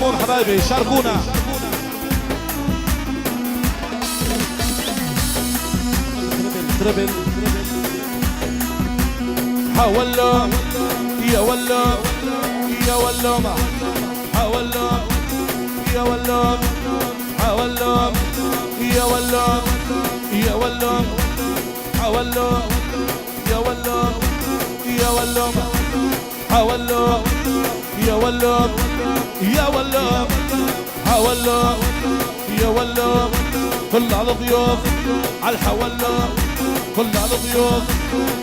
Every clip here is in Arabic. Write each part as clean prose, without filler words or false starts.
سلامون حبايبي شاركونا. تربل حولوا يا ولو يا ولو حولوا يا ولو حولوا يا ولو يا ولو حولوا يا ولو يا ولو حولوا يا ولو يا ولو حولوا يا ولو كل على ضيوف على الحولو كل على ضيوف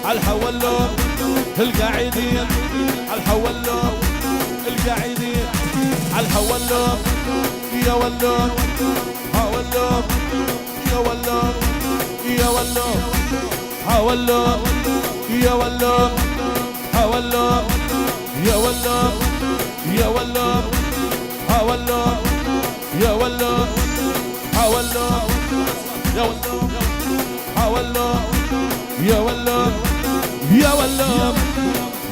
على الحولو القاعدين على الحولو القاعدين على الحولو يا ولو حولو يا ولو يا ولو حولو يا ولو حولو يا ولو يا ولو حولو يا ولو حولو يا ولو حولو يا ولو يا ولو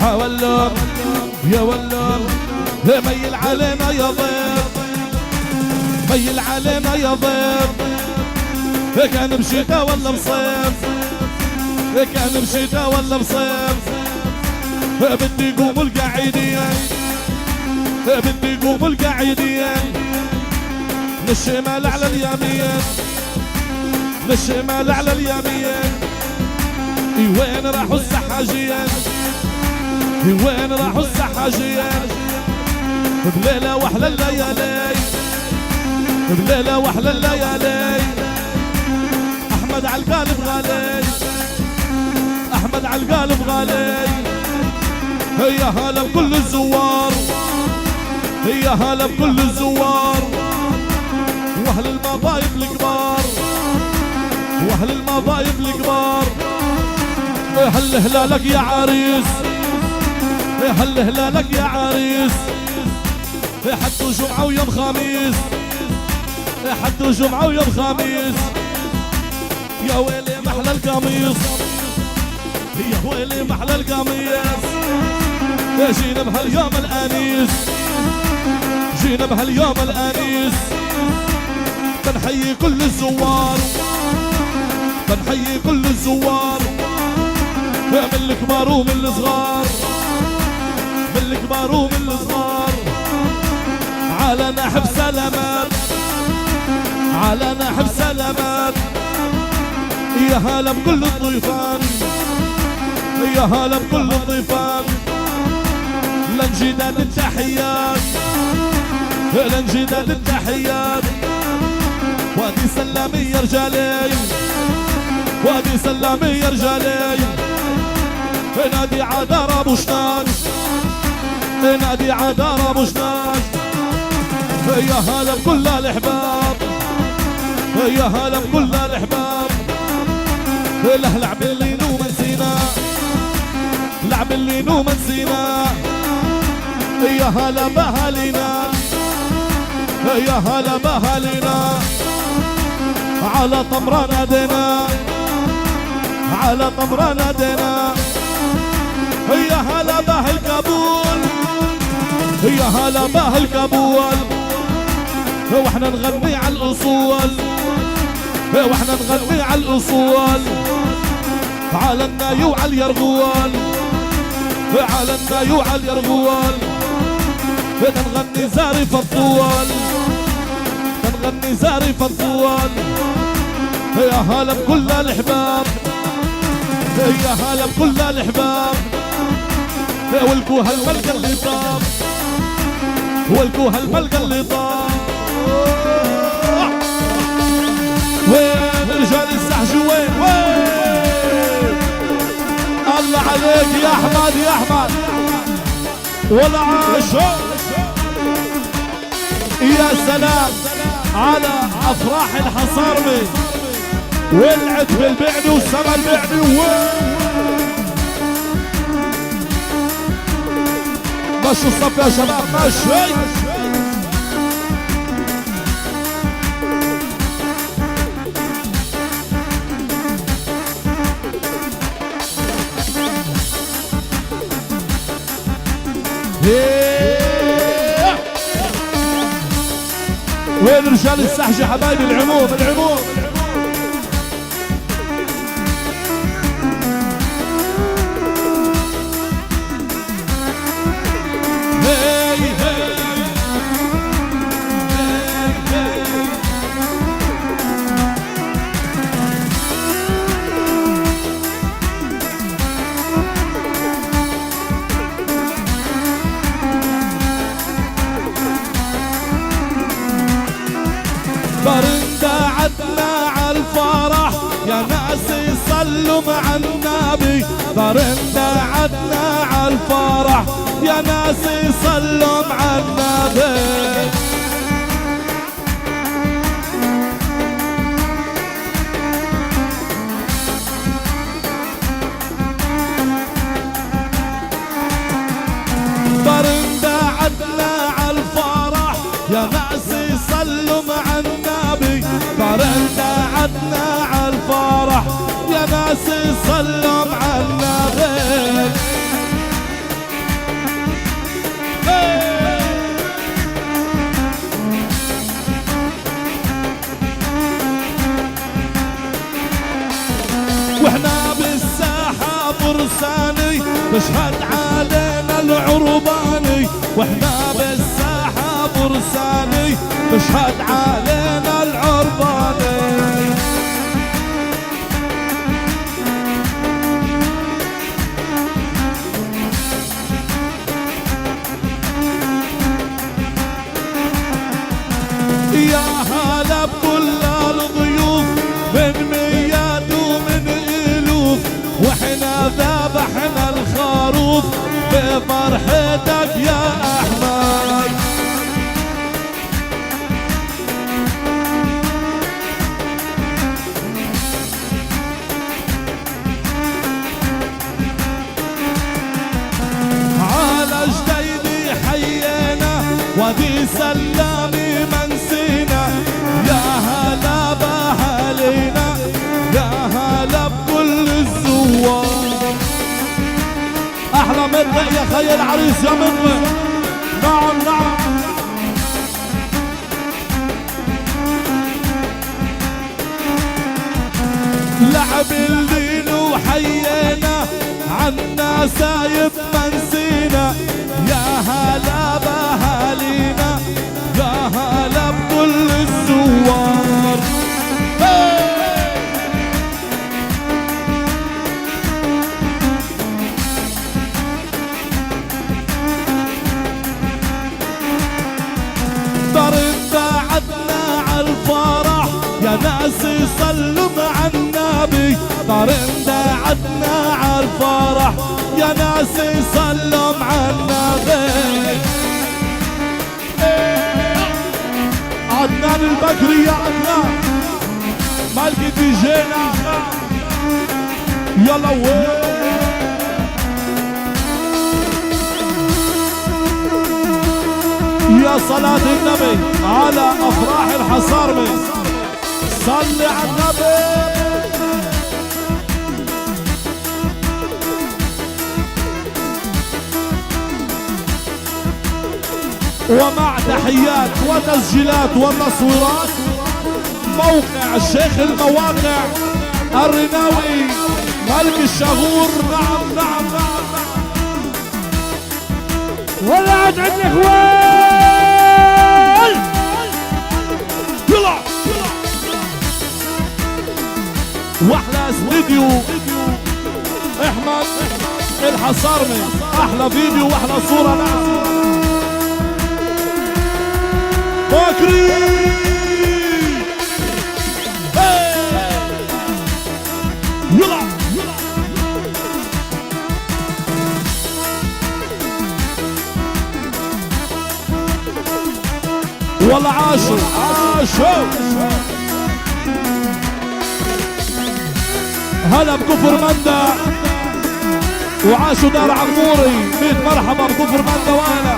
حولو يا ولو ميل علينا يا ضيف ميل علينا يا ضيف كان بشتاء ولا بصيف كان بشتاء ولا بصيف بدي يقوم القاعدين بدي يقوم القاعدين من الشمال على اليمين من الشمال على اليمين وين راحوا السحاجين وين راحوا السحاجين بليلة واحلى الليالي بليلة واحلى الليالي احمد على القالب غالي احمد على القالب غالي يا هلا بكل الزوار يا هلا بكل الزوار واهل المضايف الكبار واهل المضايف الكبار هل هلالك يا عريس هل هلالك يا عريس حدوا جمعة ويوم خميس حدوا جمعة ويوم خميس يا ويلي محلى القميص يا ويلي محلى القميص جينا بهاليوم الانيس جينا بهاليوم الانيس بنحيي كل الزوار بنحيي كل الزوار من الكبار ومن الصغار من الكبار ومن الصغار على نحب سلامات على نحب سلامات يا هلا بكل الضيفان يا هلا بكل الضيفان لنجداد التحيات لنجداد التحيات وادي سلامي يا رجالي وادي سلامي يا رجالي نادي عدارة ابو شناج نادي عدارة ابو شناج يا هلا بكل الاحباب يا هلا بكل الاحباب له لعب اللي نوم نسينا لعب اللي نوم نسينا يا هلا بهالينا يا هلا بهالينا على طمرة نادينا على طمرة نادينا يا هلا به القبول يا هلا به القبول واحنا نغني على الاصول واحنا نغني على الاصول على الناي وعلى اليرغول على الناي وعلى اليرغول نغني زاري فالطول نغني زاري فالطول يا هلا بكل الاحباب يا هلا بكل الاحباب والكوها الملقى اللي طاب والكوها الملقى اللي طاب وين رجال السحج وين الله عليك يا احمد يا احمد والعاش يا سلام على افراح الحصارمي والعتب البعني والسما البعني مشوا الصف يا شباب مشي وين رجال السحجة حبايبي العموم العموم. برندة عدنا عالفرح يا ناس صلوا مع النبي. برندة عدنا عالفرح يا ناس صلوا مع النبي. برندة عدنا عالفرح يا ناس صلوا مع النبي. برندة عدنا عالفرح يا ناس صلوا مع النبي. واحنا بالساحة فرساني تشهد علينا العرباني. واحنا بالساحة فرساني تشهد علينا العرباني. يا هلا بكل الضيوف من مياد ومن الوف. واحنا ذبحنا الخروف بفرحتك يا احمد. على جديدي حيينا وذي سلامي منسينا. يا هلا بأهالينا يا هلا بكل الزوار. احلى منك يا خي العريس يا منك. نعم نعم. لعب الليل وحيينا عنا سايب منسينا. يا هلا بأهالينا يا هلا بكل الزوار. برندة عدنا عالفرح يا ناس صلوا مع النبي. برندة عدنا عالفرح يا ناس صلوا مع النبي. عدنان البكري يا عدنان مالكي دي جينا. يلا وين يا صلاة النبي على أفراح الحصارمي. صلي على النبي. ومع تحيات وتسجيلات وتصويرات موقع الشيخ المواقع الرناوي ملك الشغور. نعم نعم نعم نعم. ولعت عند الاخوان. يلا واحلى استديو احمد الحصارمي. احلى فيديو واحلى صورة. نعم بكري. يلا والله عاشوا عاشوا. هلا بكفر مندى وعاشوا دار عموري. 100 مرحبا بكفر مندى. وانا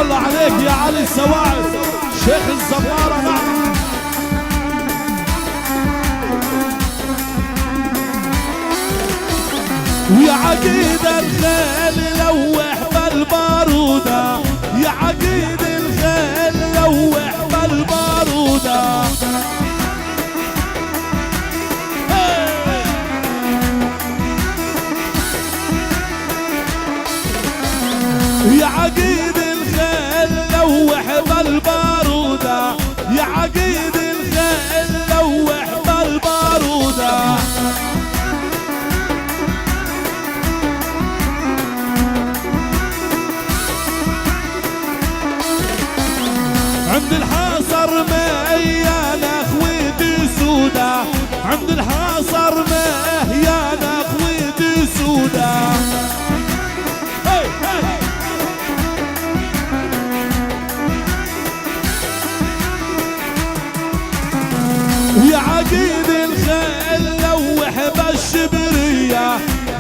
الله عليك يا علي السواعد شيخ الزمارة. نعم ويا عقيد الخيل لوح يا عقيد الخيل لوح بالبارودة، يا عقيد الخيل لوح بالبارودة. عند الحاصر ميان اخويتي سودا، عند الحاصر ميان اخويتي سودا. يا عقيد الخيل لوح بالشبرية،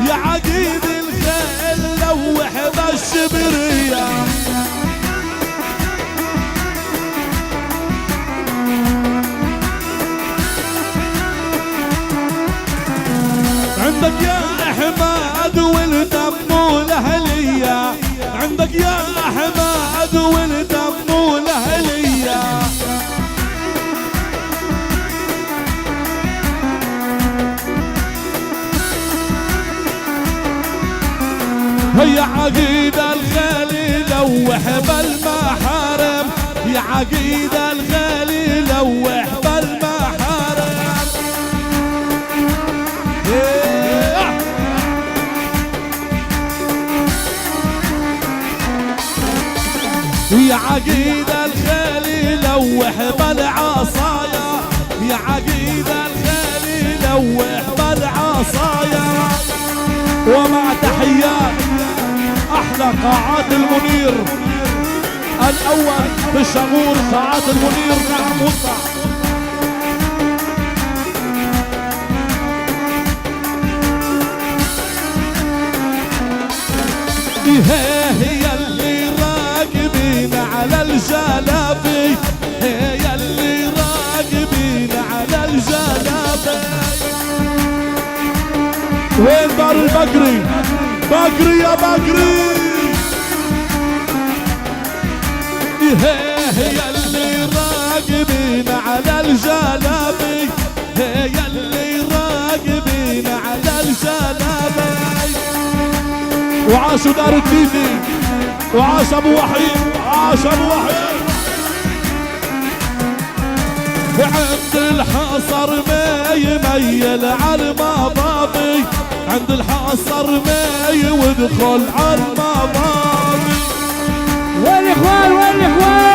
يا عقيد الخيل لوح بالشبرية. عندك يا احمد والدم والاهلية، عندك يا احمد والدم والاهلية. هيا عقيد الخيل لوح بالمحارم، يا عقيد الخيل لوح بالمحارم. يا عقيد الخيل لوح بالعصايا، يا عقيد الخيل لوح بالعصايا. ومع تحيات احلى قاعات المنير الاول في الشغور، قاعات المنير. نعم وطع هي اللي راكبين على الجلابي، هي اللي راكبين على الجلابي. وين دار البقري؟ بقري يا بقري. هي اللي راكبين على الجلابي، هي اللي راكبين على الجلابي. وعاشوا دار التيتي، وعاش ابو وحيد، عاش ابو وحيد. عند الحصر ما يميل على المضابي، عند الحصر ما يدخل على المضابي. والاخوان والاخوان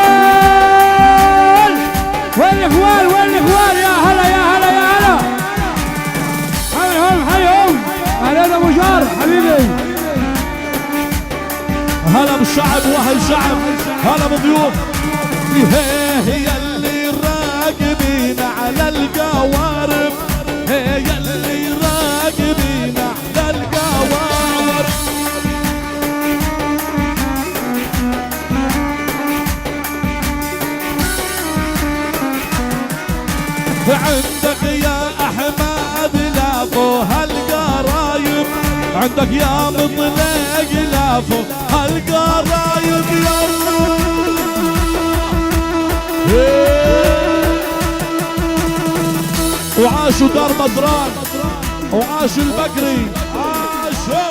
والاخوان والاخوان، يا هلا يا هلا يا هلا. حيهم حيهم، هلا ابو جار حبيبي. هلا بالشعب واهل شعب، هلا بالضيوف. هي اللي راكبين على القوارب، هي اللي راكبين على القوارب. عندك يا احمد لافو هالقرايب، عندك يا مطلق لافو هالقرايب. يلا وعاشوا دار بدران، وعاش البقري، عاشوا.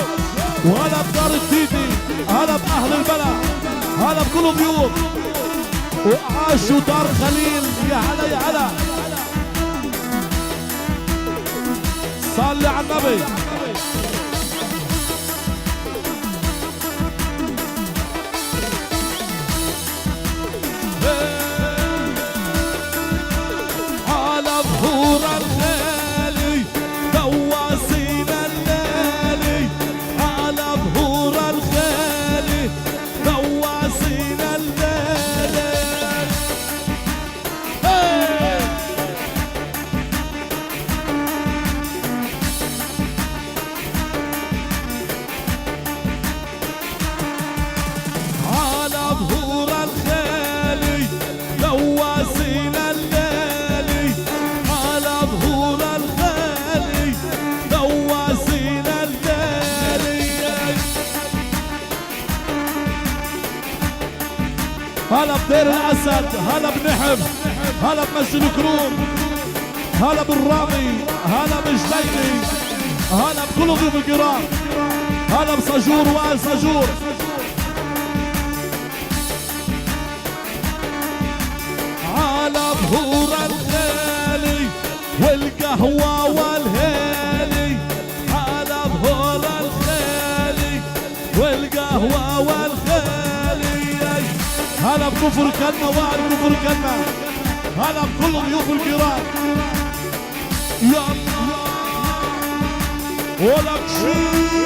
وهلا بدار التيتي، هلا باهل البلد، هلا بكل الضيوف. وعاشوا دار خليل، يا هلا يا هلا. صلي على النبي. على ظهور الخيل دواسين الليل، على ظهور الخيل دواسين الليل. على ظهور الخيل دواسين الليل، على ظهور الخيل دواسين الليل. هلا بدير الاسد، هلا بنحف، هلا بمسجد كروم، هلا بالرامي، هلا بجليلي، هلا بكل ضيوف الكرام، هلا بسجور وآل سجور. ظهور الخيلي والقهوة والهيلي، على ظهور الخيلي والقهوة والخيلي. هلا بكفر كلمة وعلى كفر كلمة، هلا بكل ضيوف الكرام. يا الله ولك شيء.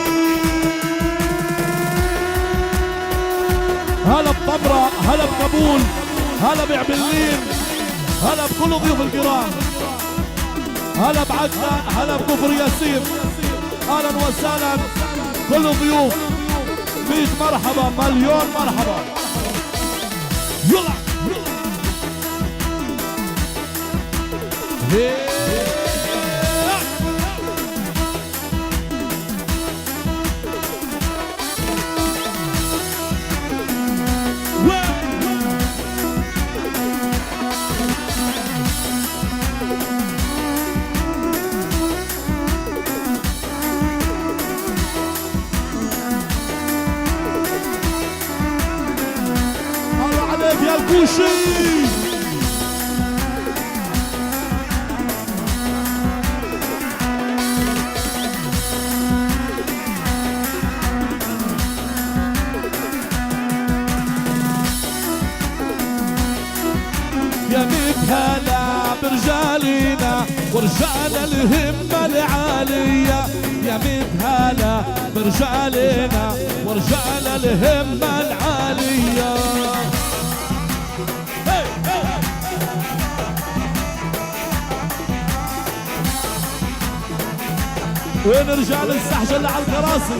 هلا بطبرة، هلا بكابول، هلا بعبلين، هلا بكل ضيوف الكرام. هلا بعكا، هلا بكفر ياسين. اهلا وسهلا كل الضيوف. 100 مرحبا، مليون مرحبا. يلا يا الكوشي. يا ميت هلا برجالينا ورجال الهمة العالية، يا ميت هلا برجالينا ورجال الهمة العالية. وين رجال السحجة اللي على الكراسي؟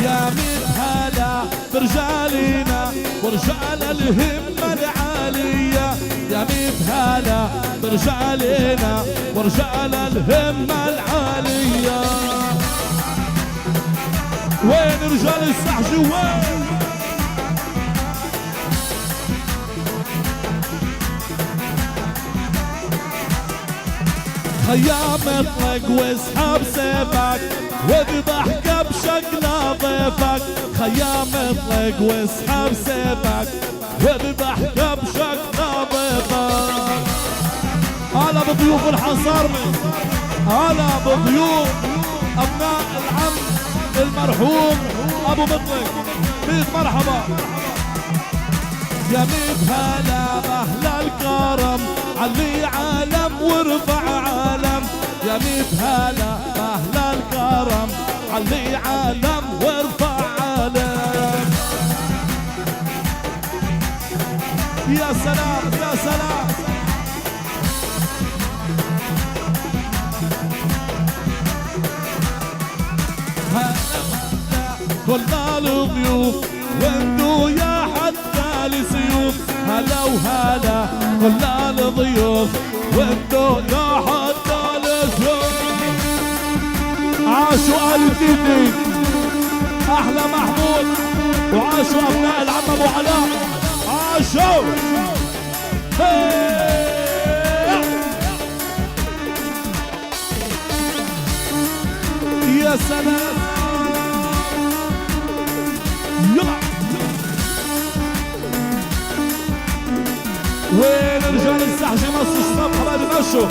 يا ميت هلا برجالينا ورجال الهمة العالية، يا ميت هلا برجالينا ورجال الهمة العالية. وين رجال السحجة وين؟ خيام اطلق واسحب سيفك واذبح كبشك لضيفك، خيام اطلق واسحب سيفك واذبح كبشك لضيفك. هلا بضيوف الحصارمة، هلا بضيوف ابناء العم المرحوم ابو مطلق. 100 مرحبا. يا ميت هلا باهل الكرم علي عالم وارفع عالم، يا ميت هلا باهل الكرم علي عالم وارفع عالم. يا سلام يا سلام. كل الضيوف وانتو يا حتى لسيوف، هلا وهلا كل الضيوف وانتو يا حتى لسيوف. عاشوا آل تيتي احلى محمود، وعاشوا ابناء العم ابو علاء، عاشوا. يا سلام. يلا وين رجال السحجة مصر الشباب حبايبي مشوا.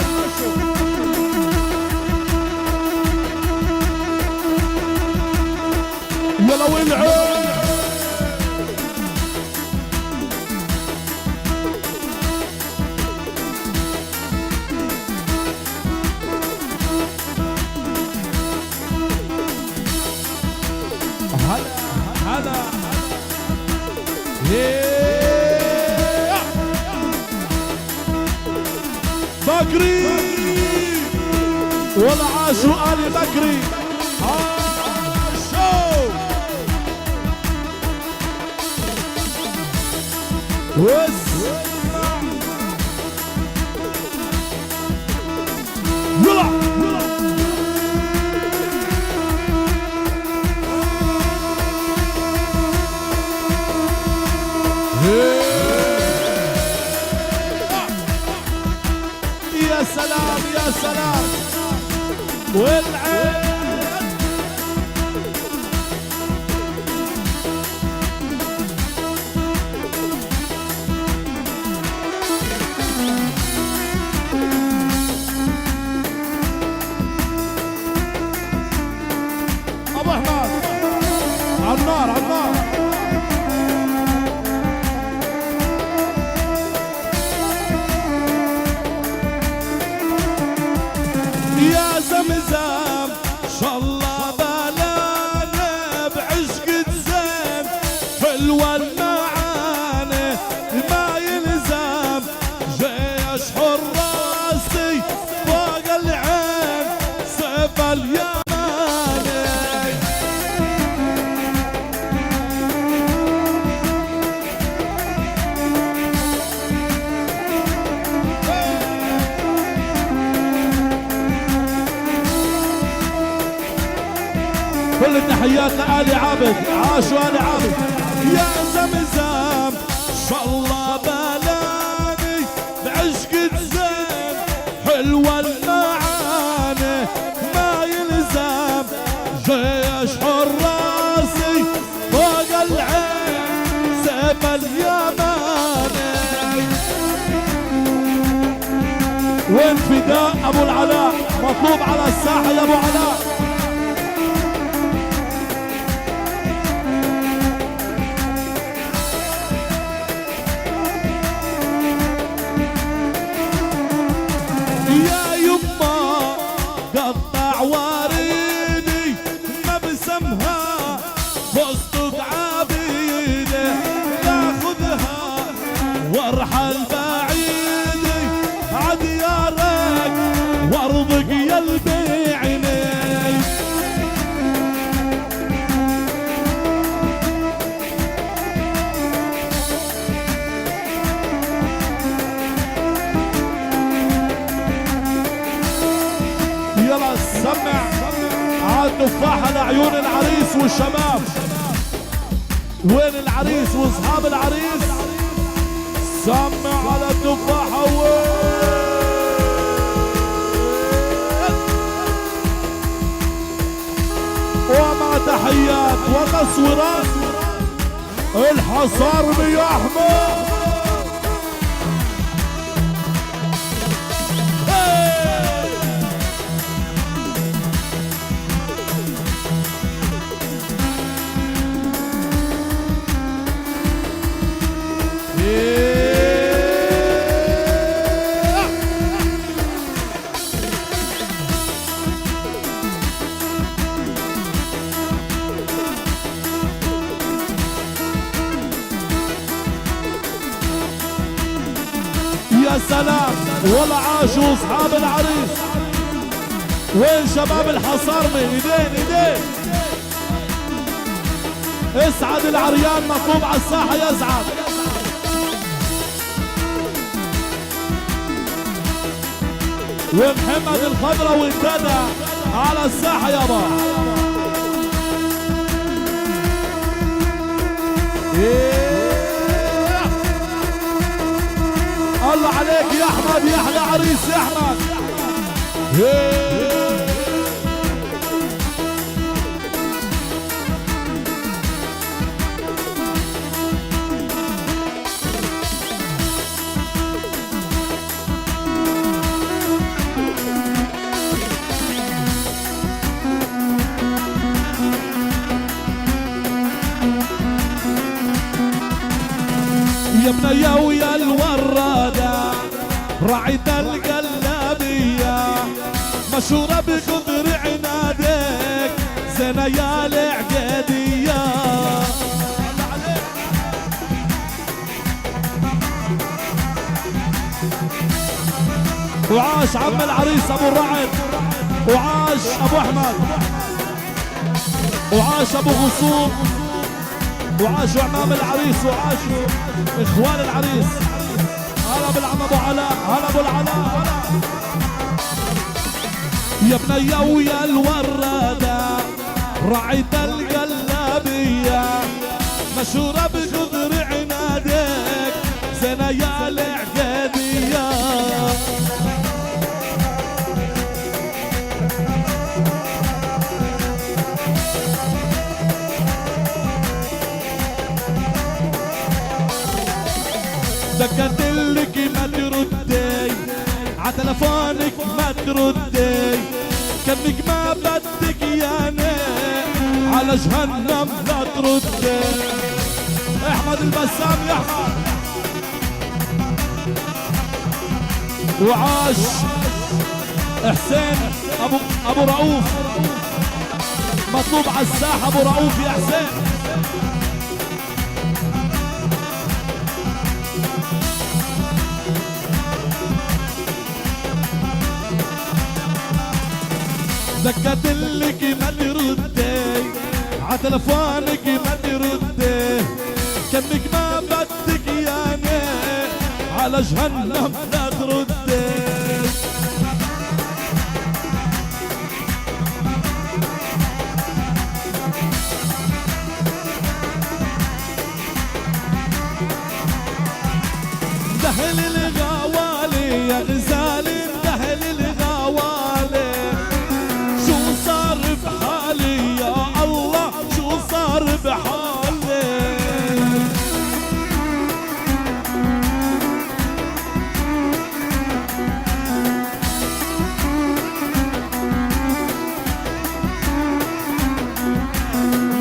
يلا وين العود. هلا بكري والعاشو آل بكري. عاشو واسمع. يلا يا سلام يا سلام. والعين حلوة المعاني ما يلزم جيش حراسي فوق العين سيف اليماني. كل التحيات لآل عابد، عاشوا آل عابد. يا زمزم شاء الله بلاني بعشق زين حلوة المعاني ما يلزم جيش حراسي فوق العين سيف اليماني. وين فداء ابو العلاء مطلوب على الساحة يا ابو علاء. قطع وريدي ما بسمها فستق عبيدي لاخذها وارحل بعيدي عديارك وارضق يا البيعني. يلا سمع عاد تفاحة لعيون العريس والشباب. وين العريس واصحاب العريس؟ سمع على التفاحة. ومع تحيات وتصويرات الحصار يا احمد. يا سلام ولا عاشوا اصحاب العريس. وين شباب الحصارمي؟ ايدين ايدين. اسعد العريان مطلوب على الساحة يسعد. ومحمد الخضراوي ابتدى على الساحة يابا. الله عليك يا احمد يا احلى عريس يا احمد. يا بنيا ويا الورادة راعية القلابية مشهورة بقدر عنادك زينة يا العقادية. وعاش عم العريس ابو الرعد، وعاش ابو احمد، وعاش ابو غصوب، وعاشوا عمام العريس، وعاشوا اخوان العريس. هلا بالعم ابو علاء، هلا ابو العلاء، هلا يا بنيا ويا الورادة راعية القلابية مشهورة بقدر عنادك زينة يا العقادية. دكتلك ما تردي عتلفونك ما تردي كانك ما بدك ياني على جهنم لا تردي. احمد البسام يا احمد. وعاش حسين ابو رؤوف مطلوب على الساحة ابو رؤوف يا حسين. سكتلك ما تردي عتلفونك ما تردي كانك ما بدك ياني على جهنم لا تردي دهل الغوالي يا غزالي دهل الغوالي شو صار بحالي يا الله شو صار بحالي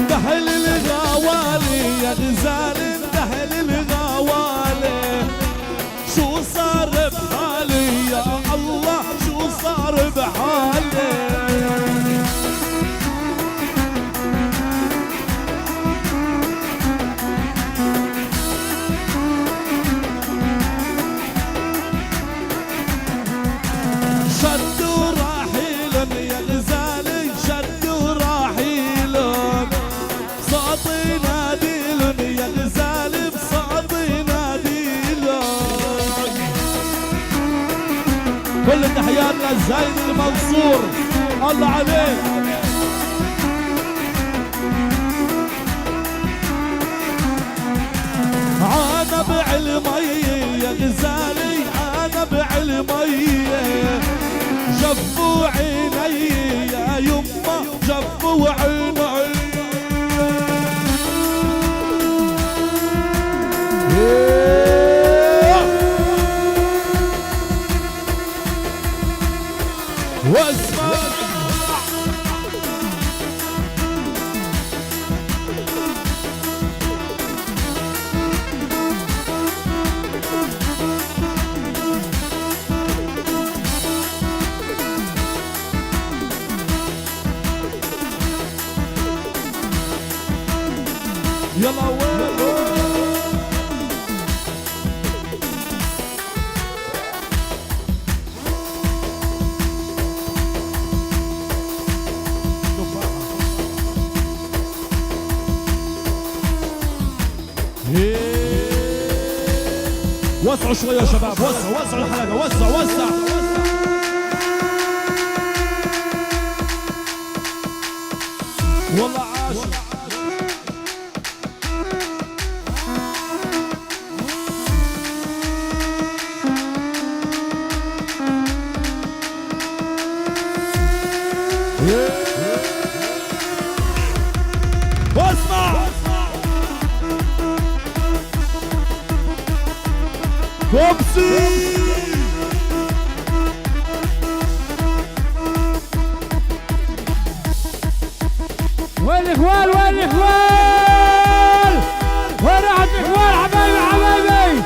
دهل الغوالي يا غزالي دهل الغوالي شو صار بحالي يا الله شو صار بحالي شدوا راحيلن يا غزالي شدوا راحيلن صوتي ناديلن يا غزالي بصوتي ناديلن كل تحياتنا زين المنصور الله عليك انا بعلمي يا غزالي انا بعلمي جفوا عيني يا يما جفوا عيني واسمع يلا وين وسعوا شوية يا شباب وسعوا الحلقة وسع والله عاش واسمع كوبسي وين الاخوان وين الاخوان وين راحت الاخوان حبايبي حبايبي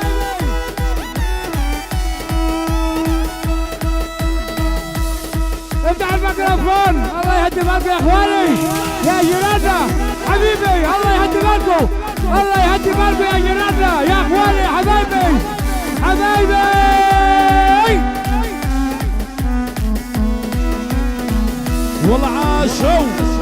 افتح الميكروفون الله يهدي بالكم يا اخواني يا جيراننا حبيبي الله يهدي بالكم الله يهدي بالكم يا جيراننا يا اخواني حبايبي حبايبي والله عاشوا